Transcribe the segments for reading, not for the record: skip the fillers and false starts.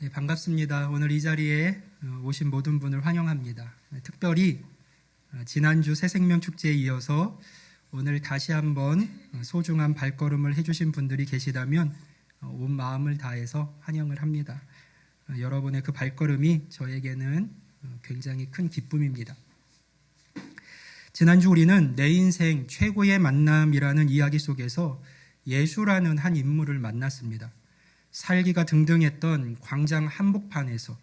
네, 반갑습니다. 오늘 이 자리에 오신 모든 분을 환영합니다. 특별히 지난주 새생명 축제에 이어서 오늘 다시 한번 소중한 발걸음을 해주신 분들이 계시다면 온 마음을 다해서 환영을 합니다. 여러분의 그 발걸음이 저에게는 굉장히 큰 기쁨입니다. 지난주 우리는 내 인생 최고의 만남이라는 이야기 속에서 예수라는 한 인물을 만났습니다. 살기가 등등했던 광장 한복판에서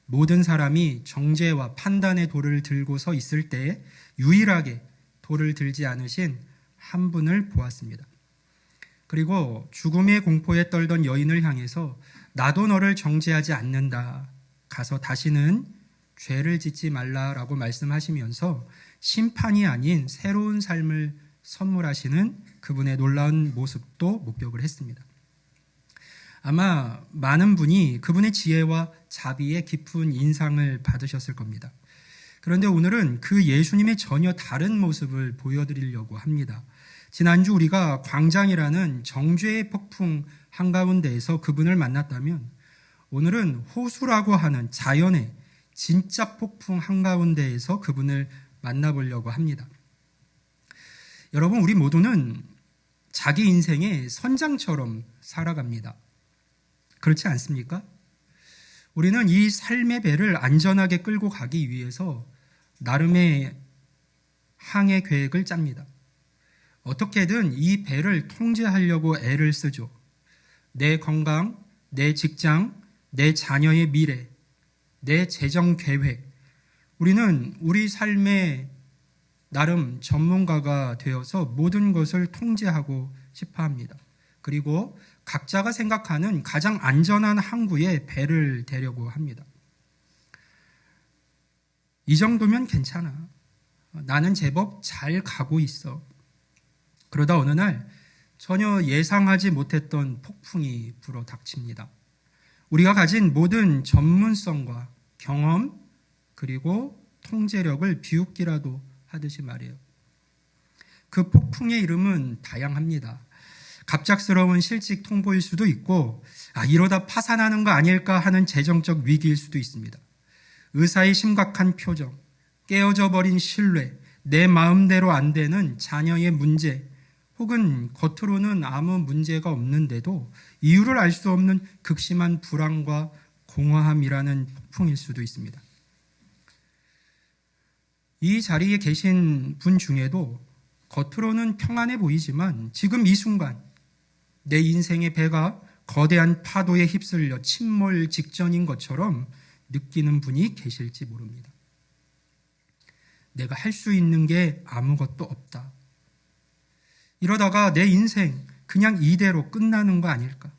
모든 사람이 정죄와 판단의 돌을 들고 서 있을 때 유일하게 돌을 들지 않으신 한 분을 보았습니다. 그리고 죽음의 공포에 떨던 여인을 향해서 나도 너를 정죄하지 않는다. 가서 다시는 죄를 짓지 말라라고 말씀하시면서 심판이 아닌 새로운 삶을 선물하시는 그분의 놀라운 모습도 목격을 했습니다. 아마 많은 분이 그분의 지혜와 자비에 깊은 인상을 받으셨을 겁니다. 그런데 오늘은 그 예수님의 전혀 다른 모습을 보여드리려고 합니다. 지난주 우리가 광장이라는 정죄의 폭풍 한가운데에서 그분을 만났다면 오늘은 호수라고 하는 자연의 진짜 폭풍 한가운데에서 그분을 만나보려고 합니다. 여러분, 우리 모두는 자기 인생의 선장처럼 살아갑니다. 그렇지 않습니까? 우리는 이 삶의 배를 안전하게 끌고 가기 위해서 나름의 항해 계획을 짭니다. 어떻게든 이 배를 통제하려고 애를 쓰죠. 내 건강, 내 직장, 내 자녀의 미래, 내 재정 계획. 우리는 우리 삶의 나름 전문가가 되어서 모든 것을 통제하고 싶어 합니다. 그리고 각자가 생각하는 가장 안전한 항구에 배를 대려고 합니다. 이 정도면 괜찮아. 나는 제법 잘 가고 있어. 그러다 어느 날 전혀 예상하지 못했던 폭풍이 불어 닥칩니다. 우리가 가진 모든 전문성과 경험 그리고 통제력을 비웃기라도 하듯이 말이에요. 그 폭풍의 이름은 다양합니다. 갑작스러운 실직 통보일 수도 있고 이러다 파산하는 거 아닐까 하는 재정적 위기일 수도 있습니다. 의사의 심각한 표정, 깨어져 버린 신뢰, 내 마음대로 안 되는 자녀의 문제, 혹은 겉으로는 아무 문제가 없는데도 이유를 알 수 없는 극심한 불안과 공허함이라는 폭풍일 수도 있습니다. 이 자리에 계신 분 중에도 겉으로는 평안해 보이지만 지금 이 순간 내 인생의 배가 거대한 파도에 휩쓸려 침몰 직전인 것처럼 느끼는 분이 계실지 모릅니다. 내가 할 수 있는 게 아무것도 없다. 이러다가 내 인생 그냥 이대로 끝나는 거 아닐까?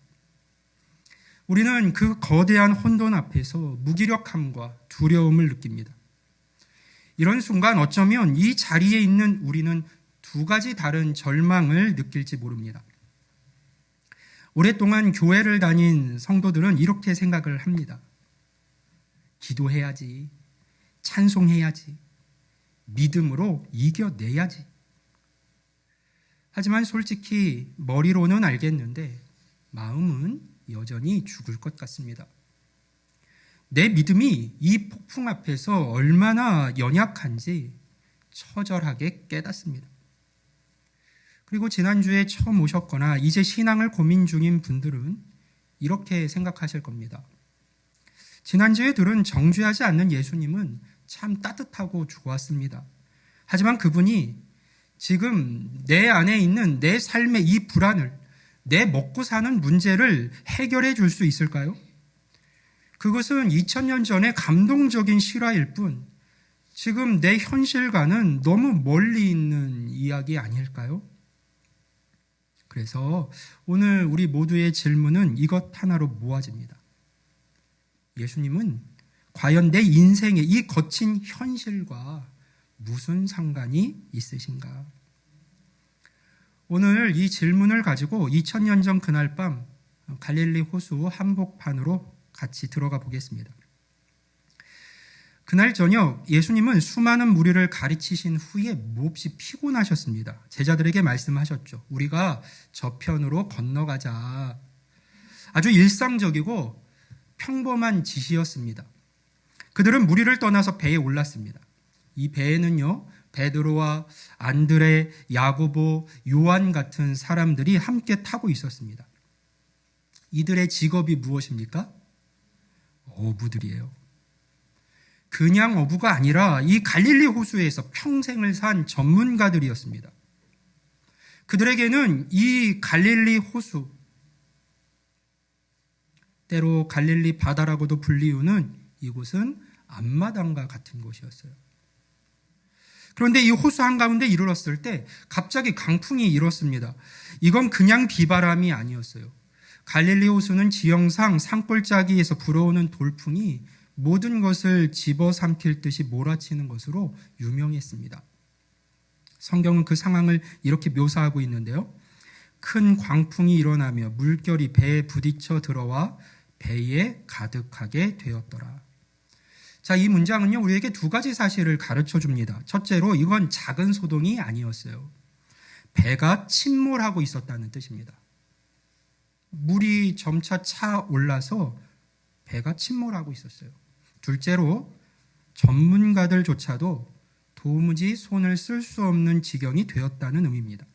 우리는 그 거대한 혼돈 앞에서 무기력함과 두려움을 느낍니다. 이런 순간 어쩌면 이 자리에 있는 우리는 두 가지 다른 절망을 느낄지 모릅니다. 오랫동안 교회를 다닌 성도들은 이렇게 생각을 합니다. 기도해야지, 찬송해야지, 믿음으로 이겨내야지. 하지만 솔직히 머리로는 알겠는데 마음은 여전히 죽을 것 같습니다. 내 믿음이 이 폭풍 앞에서 얼마나 연약한지 처절하게 깨닫습니다. 그리고 지난주에 처음 오셨거나 이제 신앙을 고민 중인 분들은 이렇게 생각하실 겁니다. 지난주에 들은 정죄하지 않는 예수님은 참 따뜻하고 좋았습니다. 하지만 그분이 지금 내 안에 있는 내 삶의 이 불안을, 내 먹고 사는 문제를 해결해 줄 수 있을까요? 그것은 2000년 전의 감동적인 실화일 뿐 지금 내 현실과는 너무 멀리 있는 이야기 아닐까요? 그래서 오늘 우리 모두의 질문은 이것 하나로 모아집니다. 예수님은 과연 내 인생의 이 거친 현실과 무슨 상관이 있으신가? 오늘 이 질문을 가지고 2000년 전 그날 밤 갈릴리 호수 한복판으로 같이 들어가 보겠습니다. 그날 저녁 예수님은 수많은 무리를 가르치신 후에 몹시 피곤하셨습니다. 제자들에게 말씀하셨죠. 우리가 저편으로 건너가자. 아주 일상적이고 평범한 지시였습니다. 그들은 무리를 떠나서 배에 올랐습니다. 이 배에는요, 베드로와 안드레, 야고보, 요한 같은 사람들이 함께 타고 있었습니다. 이들의 직업이 무엇입니까? 어부들이에요. 그냥 어부가 아니라 이 갈릴리 호수에서 평생을 산 전문가들이었습니다. 그들에게는 이 갈릴리 호수, 때로 갈릴리 바다라고도 불리우는 이곳은 앞마당과 같은 곳이었어요. 그런데 이 호수 한가운데 이르렀을 때 갑자기 강풍이 일었습니다. 이건 그냥 비바람이 아니었어요. 갈릴리 호수는 지형상 산골짜기에서 불어오는 돌풍이 모든 것을 집어삼킬 듯이 몰아치는 것으로 유명했습니다. 성경은 그 상황을 이렇게 묘사하고 있는데요. 큰 광풍이 일어나며 물결이 배에 부딪혀 들어와 배에 가득하게 되었더라. 자, 이 문장은요, 우리에게 두 가지 사실을 가르쳐 줍니다. 첫째로, 이건 작은 소동이 아니었어요. 배가 침몰하고 있었다는 뜻입니다. 물이 점차 차 올라서 배가 침몰하고 있었어요. 둘째로, 전문가들조차도 도무지 손을 쓸 수 없는 지경이 되었다는 의미입니다.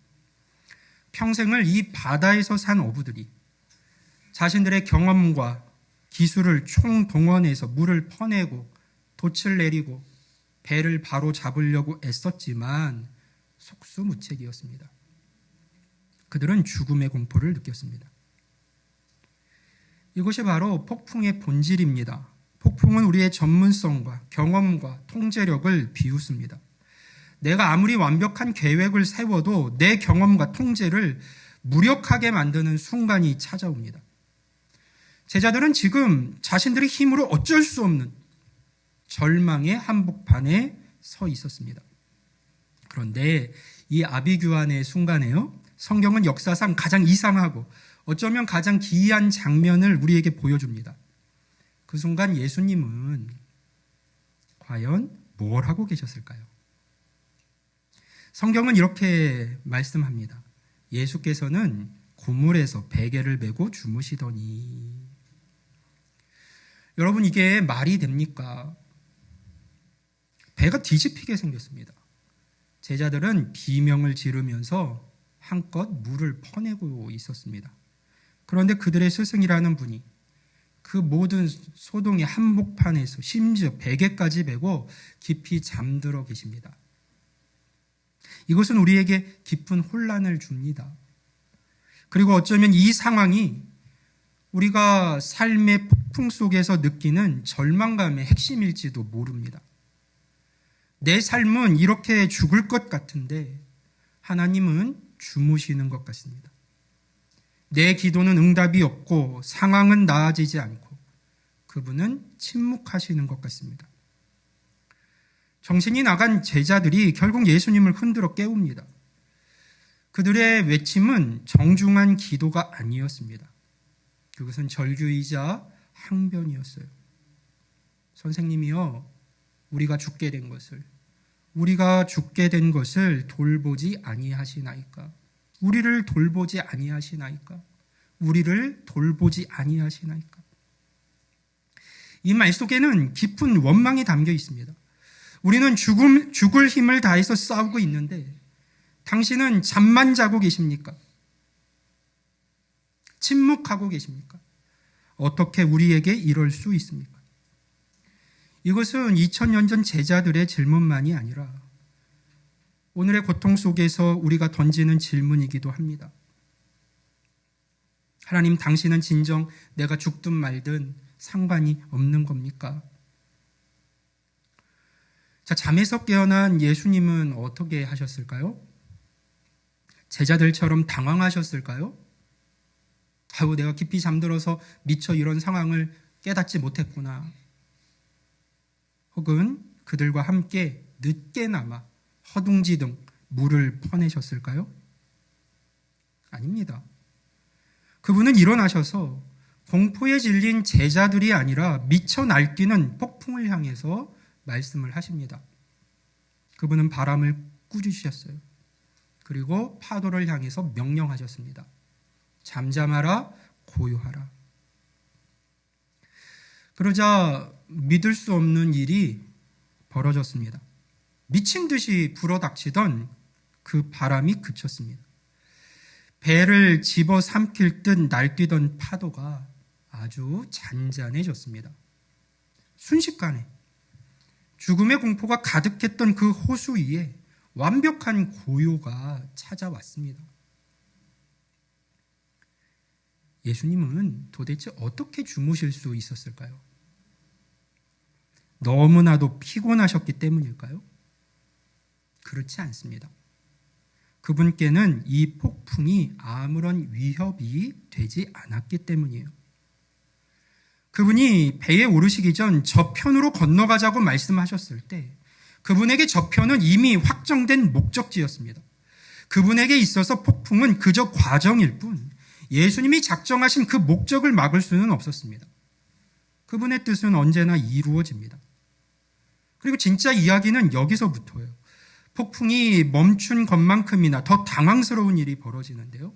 평생을 이 바다에서 산 어부들이 자신들의 경험과 기술을 총동원해서 물을 퍼내고 돛을 내리고 배를 바로 잡으려고 애썼지만 속수무책이었습니다. 그들은 죽음의 공포를 느꼈습니다. 이것이 바로 폭풍의 본질입니다. 폭풍은 우리의 전문성과 경험과 통제력을 비웃습니다. 내가 아무리 완벽한 계획을 세워도 내 경험과 통제를 무력하게 만드는 순간이 찾아옵니다. 제자들은 지금 자신들의 힘으로 어쩔 수 없는 절망의 한복판에 서 있었습니다. 그런데 이 아비규환의 순간에요, 성경은 역사상 가장 이상하고 어쩌면 가장 기이한 장면을 우리에게 보여줍니다. 그 순간 예수님은 과연 뭘 하고 계셨을까요? 성경은 이렇게 말씀합니다. 예수께서는 고물에서 베개를 메고 주무시더니. 여러분, 이게 말이 됩니까? 배가 뒤집히게 생겼습니다. 제자들은 비명을 지르면서 한껏 물을 퍼내고 있었습니다. 그런데 그들의 스승이라는 분이 그 모든 소동의 한복판에서 심지어 베개까지 메고 깊이 잠들어 계십니다. 이것은 우리에게 깊은 혼란을 줍니다. 그리고 어쩌면 이 상황이 우리가 삶의 폭풍 속에서 느끼는 절망감의 핵심일지도 모릅니다. 내 삶은 이렇게 죽을 것 같은데 하나님은 주무시는 것 같습니다. 내 기도는 응답이 없고 상황은 나아지지 않고 그분은 침묵하시는 것 같습니다. 정신이 나간 제자들이 결국 예수님을 흔들어 깨웁니다. 그들의 외침은 정중한 기도가 아니었습니다. 그것은 절규이자 항변이었어요. 선생님이여, 우리가 죽게 된 것을 돌보지 아니하시나이까? 우리를 돌보지 아니하시나이까? 우리를 돌보지 아니하시나이까? 이 말 속에는 깊은 원망이 담겨 있습니다. 우리는 죽을 힘을 다해서 싸우고 있는데 당신은 잠만 자고 계십니까? 침묵하고 계십니까? 어떻게 우리에게 이럴 수 있습니까? 이것은 2000년 전 제자들의 질문만이 아니라 오늘의 고통 속에서 우리가 던지는 질문이기도 합니다. 하나님, 당신은 진정 내가 죽든 말든 상관이 없는 겁니까? 자, 잠에서 깨어난 예수님은 어떻게 하셨을까요? 제자들처럼 당황하셨을까요? 아유, 내가 깊이 잠들어서 미처 이런 상황을 깨닫지 못했구나. 혹은 그들과 함께 늦게나마 허둥지둥 물을 퍼내셨을까요? 아닙니다. 그분은 일어나셔서 공포에 질린 제자들이 아니라 미쳐 날뛰는 폭풍을 향해서 말씀을 하십니다. 그분은 바람을 꾸짖으셨어요. 그리고 파도를 향해서 명령하셨습니다. 잠잠하라, 고요하라. 그러자 믿을 수 없는 일이 벌어졌습니다. 미친 듯이 불어닥치던 그 바람이 그쳤습니다. 배를 집어삼킬 듯 날뛰던 파도가 아주 잔잔해졌습니다. 순식간에 죽음의 공포가 가득했던 그 호수 위에 완벽한 고요가 찾아왔습니다. 예수님은 도대체 어떻게 주무실 수 있었을까요? 너무나도 피곤하셨기 때문일까요? 그렇지 않습니다. 그분께는 이 폭풍이 아무런 위협이 되지 않았기 때문이에요. 그분이 배에 오르시기 전 저편으로 건너가자고 말씀하셨을 때 그분에게 저편은 이미 확정된 목적지였습니다. 그분에게 있어서 폭풍은 그저 과정일 뿐 예수님이 작정하신 그 목적을 막을 수는 없었습니다. 그분의 뜻은 언제나 이루어집니다. 그리고 진짜 이야기는 여기서부터예요. 폭풍이 멈춘 것만큼이나 더 당황스러운 일이 벌어지는데요.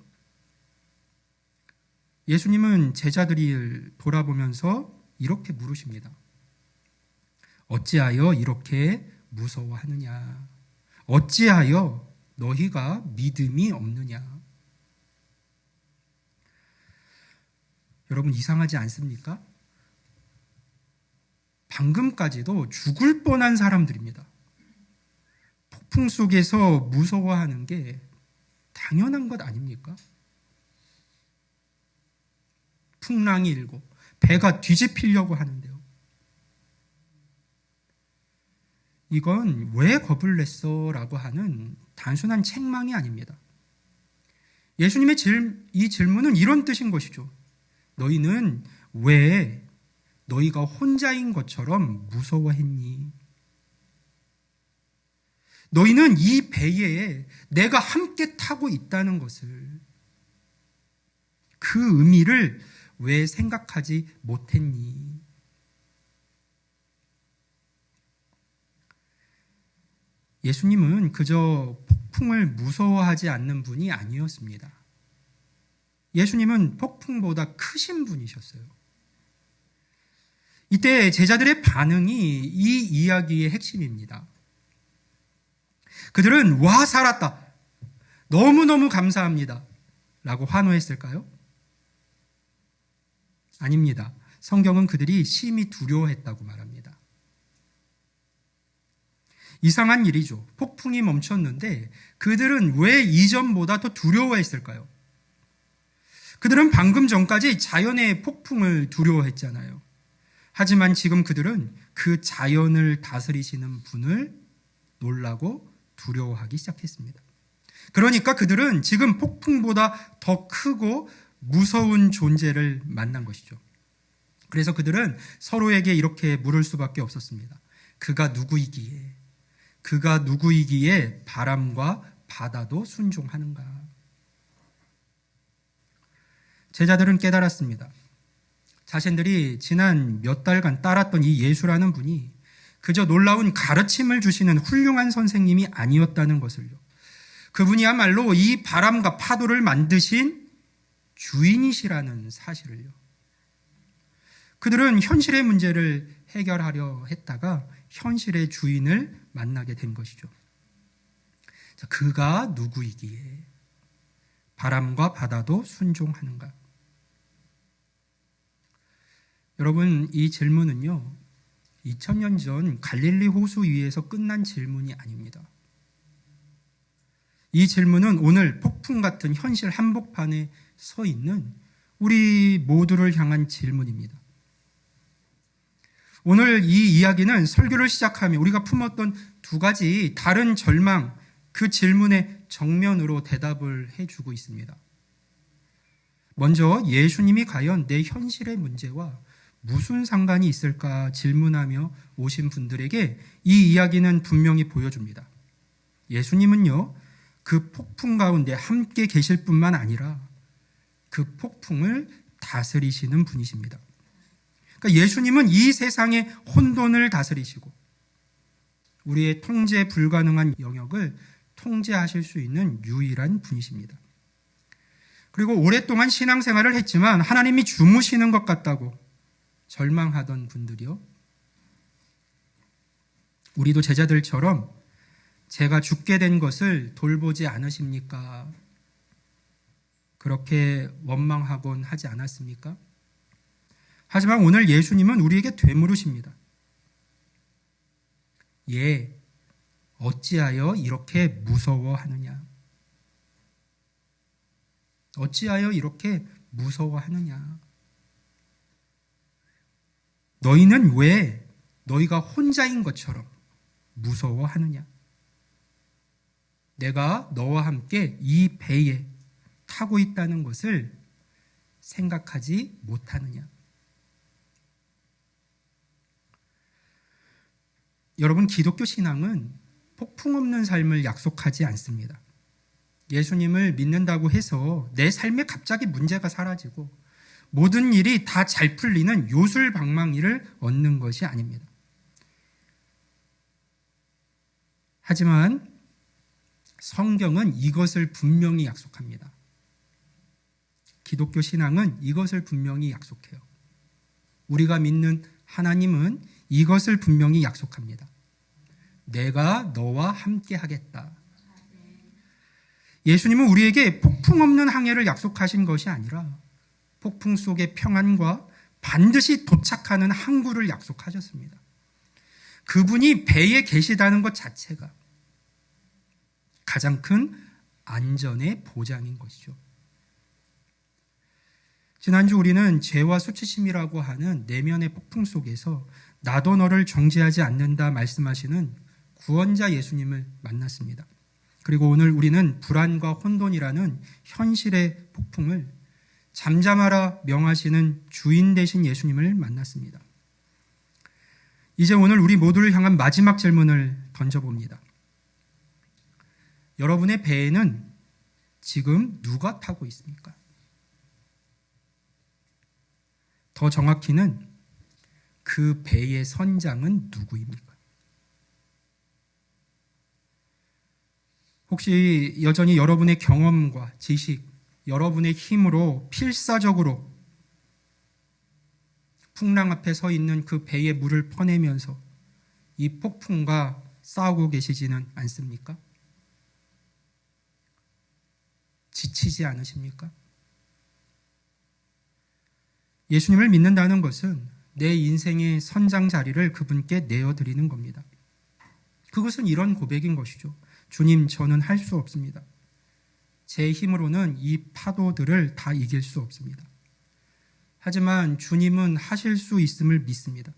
예수님은 제자들을 돌아보면서 이렇게 물으십니다. 어찌하여 이렇게 무서워하느냐? 어찌하여 너희가 믿음이 없느냐? 여러분 이상하지 않습니까? 방금까지도 죽을 뻔한 사람들입니다. 폭풍 속에서 무서워하는 게 당연한 것 아닙니까? 풍랑이 일고 배가 뒤집히려고 하는데요. 이건 왜 겁을 냈어? 라고 하는 단순한 책망이 아닙니다. 예수님의 이 질문은 이런 뜻인 것이죠. 너희는 왜 너희가 혼자인 것처럼 무서워했니? 너희는 이 배에 내가 함께 타고 있다는 것을, 그 의미를 왜 생각하지 못했니? 예수님은 그저 폭풍을 무서워하지 않는 분이 아니었습니다. 예수님은 폭풍보다 크신 분이셨어요. 이때 제자들의 반응이 이 이야기의 핵심입니다. 그들은 와 살았다. 너무너무 감사합니다. 라고 환호했을까요? 아닙니다. 성경은 그들이 심히 두려워했다고 말합니다. 이상한 일이죠. 폭풍이 멈췄는데 그들은 왜 이전보다 더 두려워했을까요? 그들은 방금 전까지 자연의 폭풍을 두려워했잖아요. 하지만 지금 그들은 그 자연을 다스리시는 분을 놀라고 두려워하기 시작했습니다. 그러니까 그들은 지금 폭풍보다 더 크고 무서운 존재를 만난 것이죠. 그래서 그들은 서로에게 이렇게 물을 수밖에 없었습니다. 그가 누구이기에 바람과 바다도 순종하는가? 제자들은 깨달았습니다. 자신들이 지난 몇 달간 따랐던 이 예수라는 분이 그저 놀라운 가르침을 주시는 훌륭한 선생님이 아니었다는 것을요. 그분이야말로 이 바람과 파도를 만드신 주인이시라는 사실을요. 그들은 현실의 문제를 해결하려 했다가 현실의 주인을 만나게 된 것이죠. 그가 누구이기에 바람과 바다도 순종하는가? 여러분, 이 질문은요, 2000년 전 갈릴리 호수 위에서 끝난 질문이 아닙니다. 이 질문은 오늘 폭풍 같은 현실 한복판에 서 있는 우리 모두를 향한 질문입니다. 오늘 이 이야기는 설교를 시작하며 우리가 품었던 두 가지 다른 절망, 그 질문에 정면으로 대답을 해주고 있습니다. 먼저 예수님이 과연 내 현실의 문제와 무슨 상관이 있을까 질문하며 오신 분들에게 이 이야기는 분명히 보여줍니다. 예수님은요, 그 폭풍 가운데 함께 계실 뿐만 아니라 그 폭풍을 다스리시는 분이십니다. 그러니까 예수님은 이 세상의 혼돈을 다스리시고 우리의 통제 불가능한 영역을 통제하실 수 있는 유일한 분이십니다. 그리고 오랫동안 신앙생활을 했지만 하나님이 주무시는 것 같다고, 절망하던 분들이요. 우리도 제자들처럼 제가 죽게 된 것을 돌보지 않으십니까? 그렇게 원망하곤 하지 않았습니까? 하지만 오늘 예수님은 우리에게 되물으십니다. 예, 어찌하여 이렇게 무서워하느냐? 어찌하여 이렇게 무서워하느냐? 너희는 왜 너희가 혼자인 것처럼 무서워하느냐? 내가 너와 함께 이 배에 타고 있다는 것을 생각하지 못하느냐? 여러분, 기독교 신앙은 폭풍 없는 삶을 약속하지 않습니다. 예수님을 믿는다고 해서 내 삶에 갑자기 문제가 사라지고 모든 일이 다 잘 풀리는 요술방망이를 얻는 것이 아닙니다. 하지만 성경은 이것을 분명히 약속합니다. 기독교 신앙은 이것을 분명히 약속해요. 우리가 믿는 하나님은 이것을 분명히 약속합니다. 내가 너와 함께 하겠다. 예수님은 우리에게 폭풍 없는 항해를 약속하신 것이 아니라 폭풍 속의 평안과 반드시 도착하는 항구를 약속하셨습니다. 그분이 배에 계시다는 것 자체가 가장 큰 안전의 보장인 것이죠. 지난주 우리는 죄와 수치심이라고 하는 내면의 폭풍 속에서 나도 너를 정죄하지 않는다 말씀하시는 구원자 예수님을 만났습니다. 그리고 오늘 우리는 불안과 혼돈이라는 현실의 폭풍을 잠잠하라 명하시는 주인 되신 예수님을 만났습니다. 이제 오늘 우리 모두를 향한 마지막 질문을 던져봅니다. 여러분의 배에는 지금 누가 타고 있습니까? 더 정확히는 그 배의 선장은 누구입니까? 혹시 여전히 여러분의 경험과 지식, 여러분의 힘으로 필사적으로 풍랑 앞에 서 있는 그 배의 물을 퍼내면서 이 폭풍과 싸우고 계시지는 않습니까? 지치지 않으십니까? 예수님을 믿는다는 것은 내 인생의 선장 자리를 그분께 내어드리는 겁니다. 그것은 이런 고백인 것이죠. 주님, 저는 할 수 없습니다. 제 힘으로는 이 파도들을 다 이길 수 없습니다. 하지만 주님은 하실 수 있음을 믿습니다.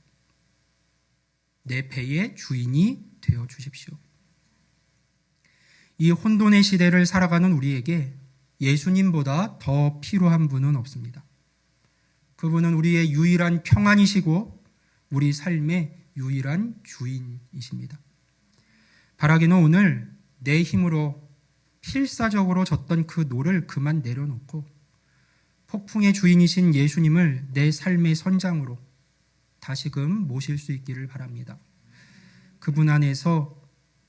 내 배의 주인이 되어 주십시오. 이 혼돈의 시대를 살아가는 우리에게 예수님보다 더 필요한 분은 없습니다. 그분은 우리의 유일한 평안이시고 우리 삶의 유일한 주인이십니다. 바라기는 오늘 내 힘으로 필사적으로 졌던 그 노를 그만 내려놓고 폭풍의 주인이신 예수님을 내 삶의 선장으로 다시금 모실 수 있기를 바랍니다. 그분 안에서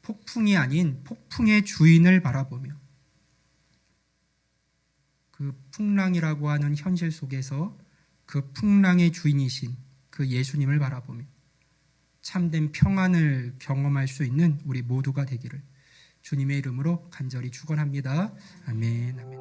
폭풍이 아닌 폭풍의 주인을 바라보며 그 풍랑이라고 하는 현실 속에서 그 풍랑의 주인이신 그 예수님을 바라보며 참된 평안을 경험할 수 있는 우리 모두가 되기를 주님의 이름으로 간절히 축원합니다. 아멘. 아멘.